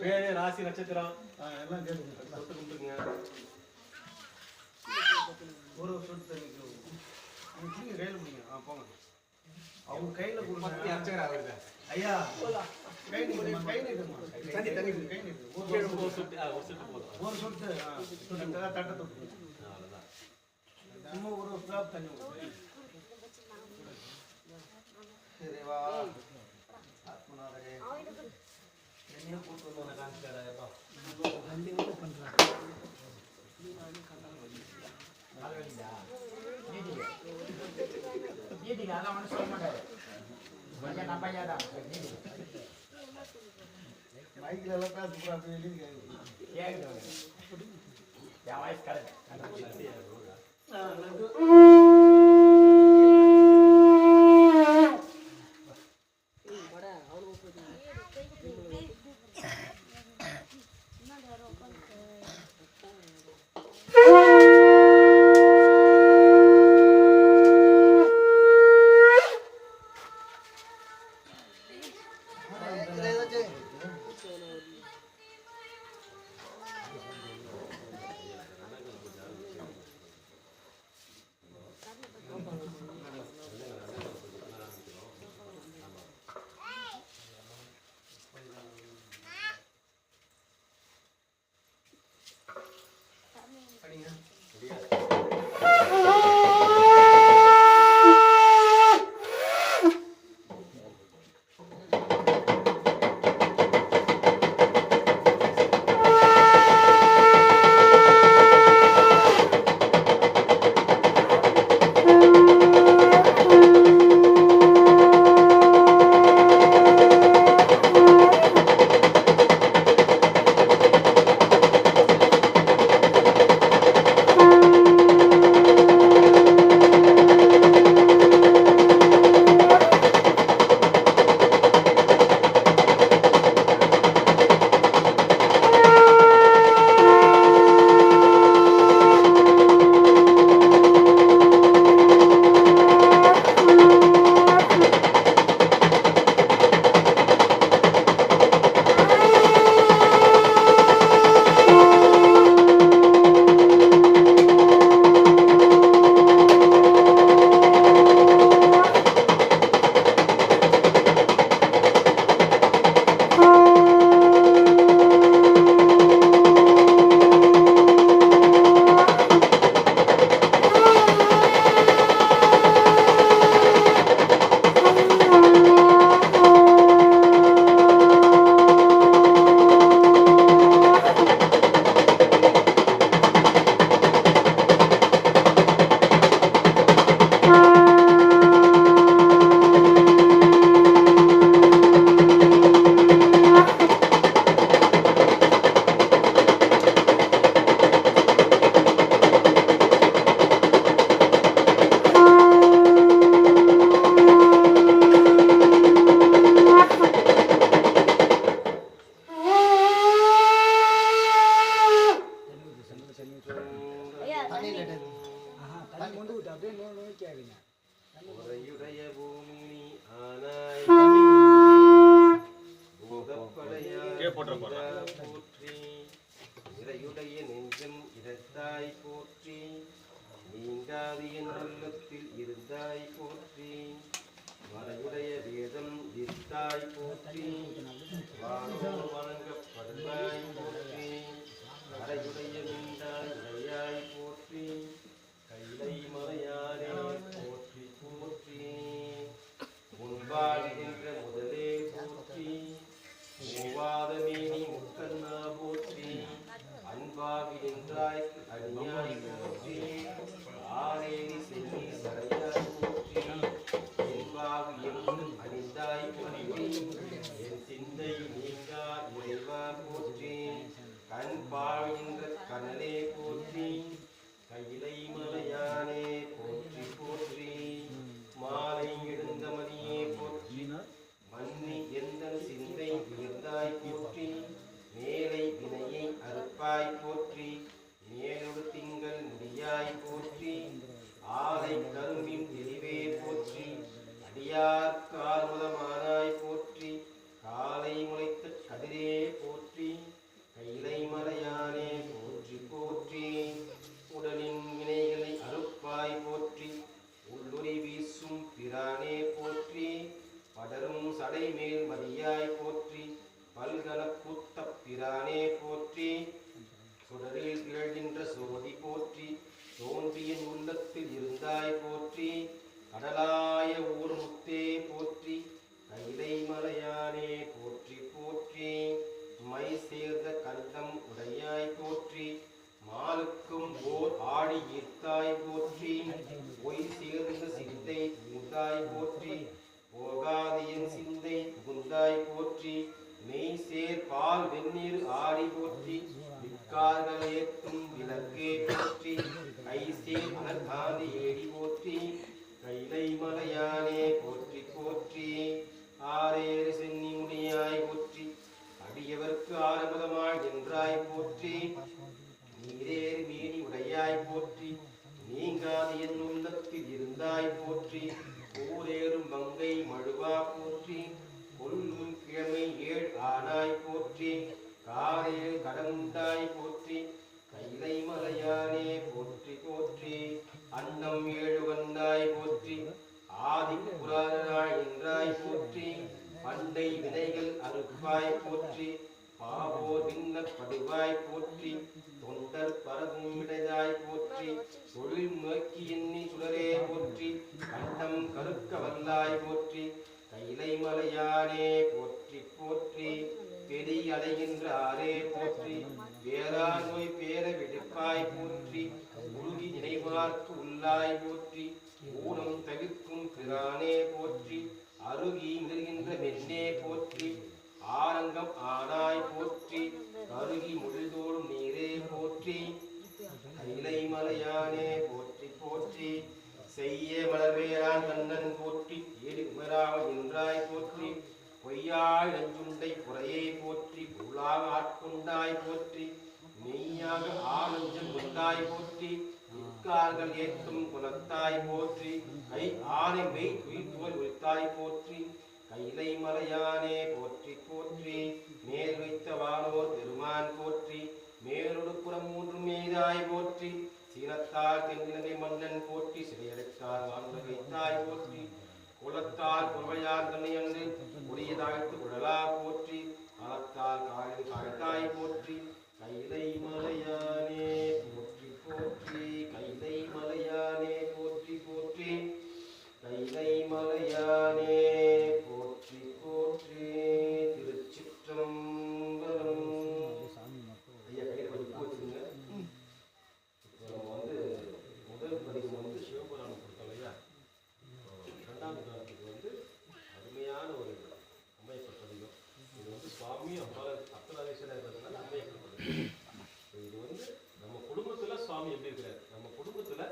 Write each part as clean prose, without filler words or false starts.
பேரு ராசி நட்சத்திரம் எல்லாம் கேளுங்க. தொட்டு கும்பிட்டுங்க. ஒரு சொட்டு தண்ணி கையில் பிடிங்க. போங்க. அவங்க கையில கொடுங்க. அர்ச்சகரா வருது ஐயா கை நீட்டுமா கை நீட்டுமா தண்ணி தண்ணி கை நீட்டு ஒரு சொட்டு போதும். ஒரு சொட்டு தட்டை தொட்டு சும்மா ஒரு ஸ்டாப் தண்ணி சரிவா ஆத்மநாதரே என்ன கூட்டு வந்து காமிச்சாரா பண்றாங்க அதெல்லாம் ஒன்றும் சொல்ல மாட்டாரு கொஞ்சம் நம்பையாதான் மைக்கில் எல்லாம் பேச போறாங்க வெளியே கேட்குது என் வாய்ஸ் கரெக்ட் அடியார்க்கு ஆர்முதமானாய் போற்றி காலை முளைத்த மலைமேல் மதியாய் போற்றி பல்கல கூத்தப் பிரானே போற்றி சுடரில் திகழ்கின்ற சோதி போற்றி தோன்றிய உள்ளத்தில் இருந்தாய் போற்றி கடலாய ஊர் முத்தே போற்றி கைலை மலையானே போற்றி போற்றி மை சேர்ந்த கண்டம் உடையாய் போற்றி மாலுக்கும் ஓர் ஆடி ஈர்த்தாய் போற்றி பொய் சேர்ந்த சிந்தை புகுந்தாய் போற்றி போகாதியின் சிந்தை புகுந்தாய் போற்றி மெய் சேர் பால் வெந்நீர் ஆடி போற்றி விக்கார்கள் ஏற்றும் விளக்கே போற்றி கை சேர் அனர்காந்தி ஏடி போற்றி கைலை மலையானே போற்றி போற்றி ஆரேறு சென்னி முடியாய் போற்றி அடியவர்க்கு ஆரம்பதமாய் நின்றாய் போற்றி நீரேறு மீனி உடையாய் போற்றி நீங்காது என் உள்ளத்தில் இருந்தாய் போற்றி ஊரேறும் மங்கை மழுவா போற்றி கொல்லும் கிழமை ஏழ் ஆனாய் போற்றி காரே கடந்தாய் போற்றி கைலை மலையானே போற்றி போற்றி அன்னம் ஏழு வந்தாய் போற்றி ஆதி புராணனாய் என்றாய் போற்றி பண்டை வினைகள் அறுப்பாய் போற்றி பாவோர் விண்ணப்படுவாய் போற்றி தொண்டர் பரவும் விடையாய் போற்றி தொழில் நோக்கி எண்ணி சுடரே போற்றி கண்டம் கருக்க வல்லாய் போற்றி கைலை மலையானே போற்றி போற்றி பெரிய அலைகின்ற ஆரே போற்றி வேறா நோய் பேர வெடிப்பாய் போற்றி உருகி நினைவார்க்கு உள்ளாய் போற்றி ஊனம் தவிர்க்கும் பிரானே போற்றி அருகி மிதர்கின்ற மென்னே போற்றி ஆரங்கம் ஆனாய் போற்றி கருகி முழுதோடும் நீரே போற்றி கைலை மலையானே போற்றி போற்றி செய்ய மலர்வேரான் கண்ணன் போற்றி ஏழு குமராவன் என்றாய் போற்றி பொய்யாய் நஞ்சுண்டை புறையை போற்றி பொருளாக ஆட்கொண்டாய் போற்றி மெய்யாக ஆனஞ்சம் கொண்டாய் போற்றி நிற்கார்கள் ஏற்றும் குலத்தாய் போற்றி கை ஆனை மெய் துயிர்த்துவல் உரித்தாய் போற்றி கைலை மலையானே போற்றி போற்றி மேல் வைத்த வானோர் பெருமான் போற்றி மேலொடு புறம் மூன்று மீதாய் போற்றி சீனத்தால் தென்னிலங்கை மன்னன் போற்றி சிறையடைத்தார் வாழ்ந்து வைத்தாய் போற்றி குலத்தால் குறவையார் தன்னை அன்று கொடியதாய்த்து குழலா போற்றி காலத்தால் காலில் காய்த்தாய் போற்றி கைலை மலையானே போற்றி போற்றி கைலை மலையானே போற்றி போற்றி கைலை மலையானே போற்றி போற்றி திருச்சிற்றம்பலம். ஐயா கையில் கொஞ்சம் பூ வச்சுருங்க. இப்போ நம்ம வந்து முதல் பதிவு வந்து சிவபுராணம் கொடுத்தோம் இல்லையா, இரண்டாம் காலத்துக்கு வந்து அருமையான ஒரு அம்மையப்பட்ட பதிகம். இது வந்து சுவாமி அர்த்தநாரீஸ்வரர் இருக்கிறதுனால அம்மையப்பட்ட பதிகம். இது வந்து நம்ம குடும்பத்தில் சுவாமி எப்படி இருக்கிறார், நம்ம குடும்பத்தில்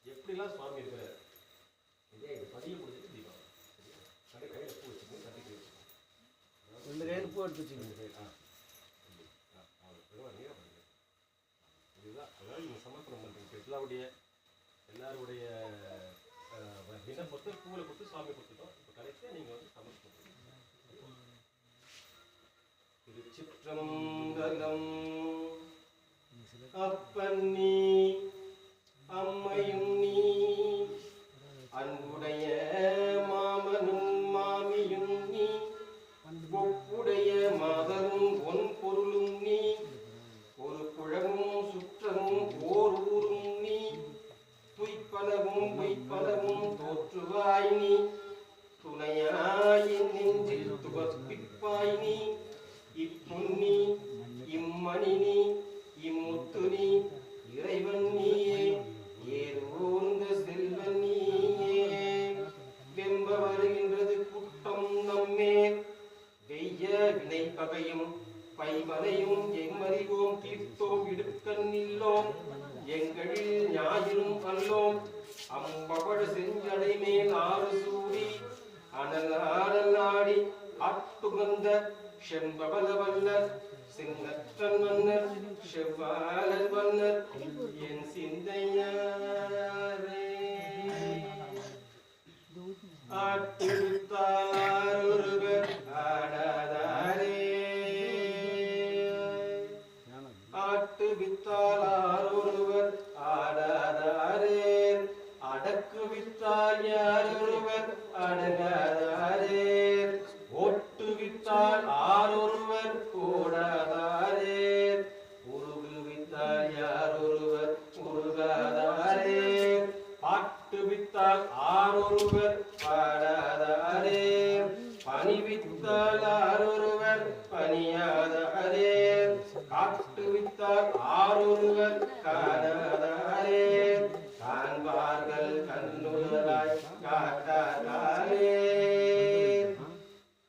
எப்படிலாம் சுவாமி இருக்கிறார், இதே இது பதிய முடிஞ்சிட்டு தீபம் கடை கையில் பூ வச்சுக்கோங்க, கட்டி வச்சுக்கோங்க, ரெண்டு கையில் பூ எடுத்து வச்சுக்கோங்க. இதுதான் அதாவது நீங்கள் சமர்ப்பணம் பண்ணுறீங்க. எல்லாருடைய விண்ணப்பத்தை பூவில் கொடுத்து சுவாமி கொடுத்துட்டோம். இப்போ கடைசியாக நீங்கள் வந்து சமர்ப்பணம் பண்ணுறீங்க. திருச்சிற்றம்பலம். அப்பன்னி அம்மையும் நீ அன்புடைய மாமனும் மாமியும் நீ ஒப்புடைய மாதரும் பொன் பொருளும் நீ ஒரு குழமும் சுற்றமும் ஓர் ஊரும் நீ துய்ப்பலவும் பொய்ப்பலவும் தோற்றுவாய் நீ துணையாயின் நெஞ்சில் துவப்பிப்பாய் நீ இப்புன்னி இம்மணி நீ இம்முத்து நீ இறைவன் நீயே ஏறுவோர்ந்த செல்வன் நீயே. வெம்ப வருகின்றது குற்றம் நம்மேல் வெய்ய வினை பகையும் பைமலையும் எம்மறிவோம் தீர்த்தோம் இடுக்கண் இல்லோம் எங்களில் ஞாயிறும் அல்லோம் அம்பவழ செஞ்சடை மேல் ஆறு சூடி அனல் ஆடல் நாடி ஆட்டுகந்த செம்பவல வல்லர் சிங்கற்றன் மன்னர் செவ்வாழல் வல்லர் என் சிந்தையாரே. ஆட்டுவித்தார் ஒருவர் ஆடாதாரே, ஆட்டுவித்தார் ஒருவர் ஆடாதாரே, அடக்கு வித்தால் யார் ஒருவர் அடங்காதாரே. பணிவித்தால் ஆரொருவர் பணியாதாரே காட்டுவித்தால் ஆரொருவர் காணாதாரே காண்பார்கள் கண்ணுதலாய் காட்டாதாரே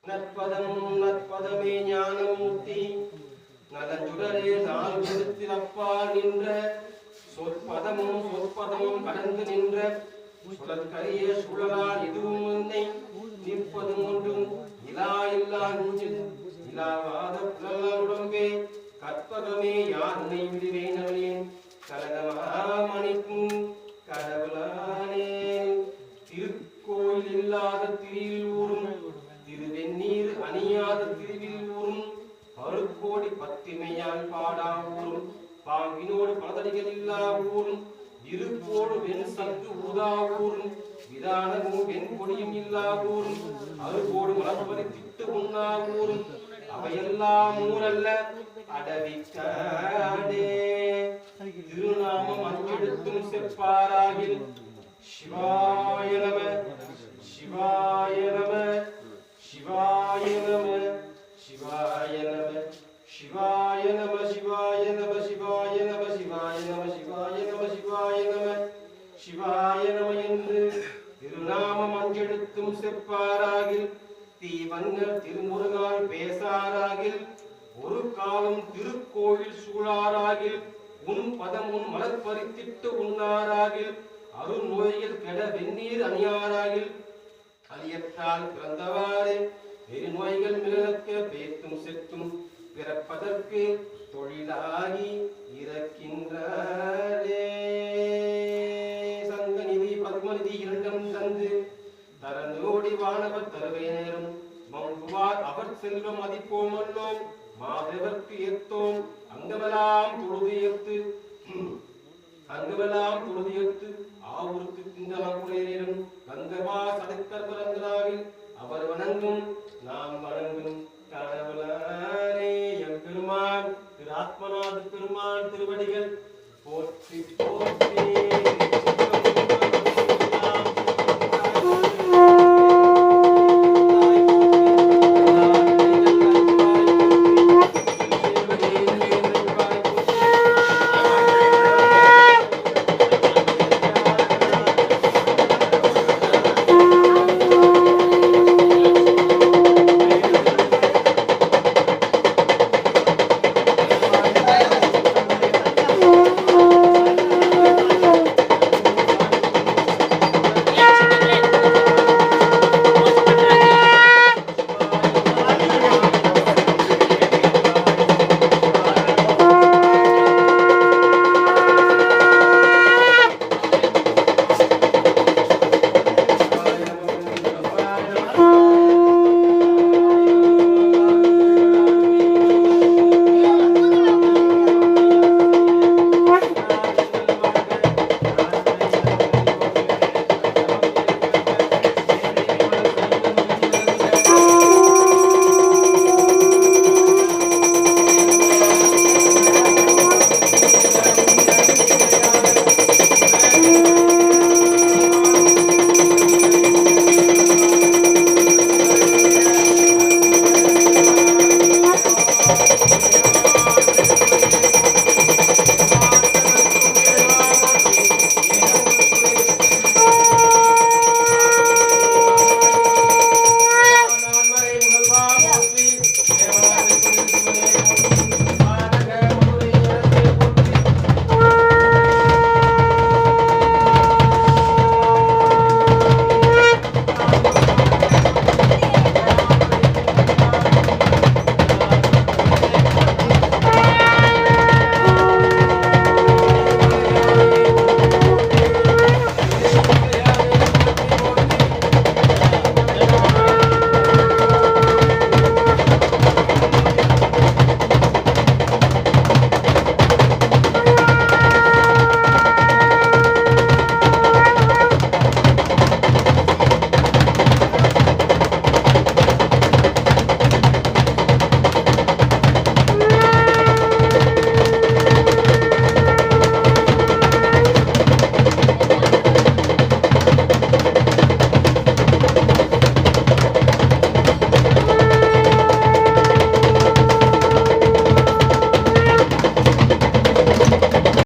நற்பதமும் நற்பதமே ஞானமூர்த்தி நலஞ்சுடரே நாள் விடுத்திறப்பால் நின்ற சொற்பதமும் சொற்பதமும் கடந்து நின்ற சுழற்கரிய சுழலால் இதுவும் உன்னை நிற்பதும் ஒன்றும் இலா இல்லா நெஞ்சில் இலாவாத புலனுடம்பே கற்பகமே யானை விடுவேனேன் கனகமாமணிக்கும் கடவுளானே திருக்கோயில் இல்லாத திரியில் ஊரும் திருவெந்நீர் அணியாத திருவில் ஊரும் பருக்கோடி பத்திமையால் பாடா ஊரும் பாம்பினோடு பலதடிகள் இல்லா ஊரும் இருப்போடு வெண் சங்கு ஊதா ஊரும் விதானமும் வெண் கொடியும் இல்லா ஊரும் அருகோடு மலர்பதி திட்டு உண்ணா ஊரும் அவையெல்லாம் ஊரல்ல அடவிக்காடே திருநாமம் அஞ்செடுத்தும் செப்பாராகில் சிவாய நம சிவாய நம சிவாய நம சிவாய நம சிவாய நம சிவாய நம சிவாய நம சிவாய நம சிவாய நம சிவாய நம சிவாய நம என்று திருநாமம் அஞ்செடுத்தும் செப்பாராகில் தீவன்னர் திருமுருகால் பேசாராகில் ஒரு காலம் திருக்கோவில் சூழாராகில் உன் பதம் உன் மலர் பறித்திட்டு உண்ணாராகில் அருள் நோயில் கெட வெந்நீர் அணியாராகில் அலியற்றால் பிறந்தவாறு பெருநோய்கள் மிளக்க பேத்தும் செத்தும் பிறப்பதற்கு தொழிலாகி இறக்கின்றாரே சங்கநிதி பத்மநிதி இரண்டும் தந்து தரந்தோடி வானவர் தருவை நேரும் மங்குவார் அவர் செல்வம் மதிப்போமல்லோம் மாதவர்க்கு ஏத்தோம் அங்கமெல்லாம் தொழுது ஏத்து ஆவுருக்கு திண்டமங்குளேரும் கங்கமா சடுக்கர் பரந்தராவில் அவர் வணங்கும் நாம் வணங்கும் கடவுளானே எம்பெருமான் திரு ஆத்மநாத பெருமான் திருவடிகள் போற்றி போற்றி.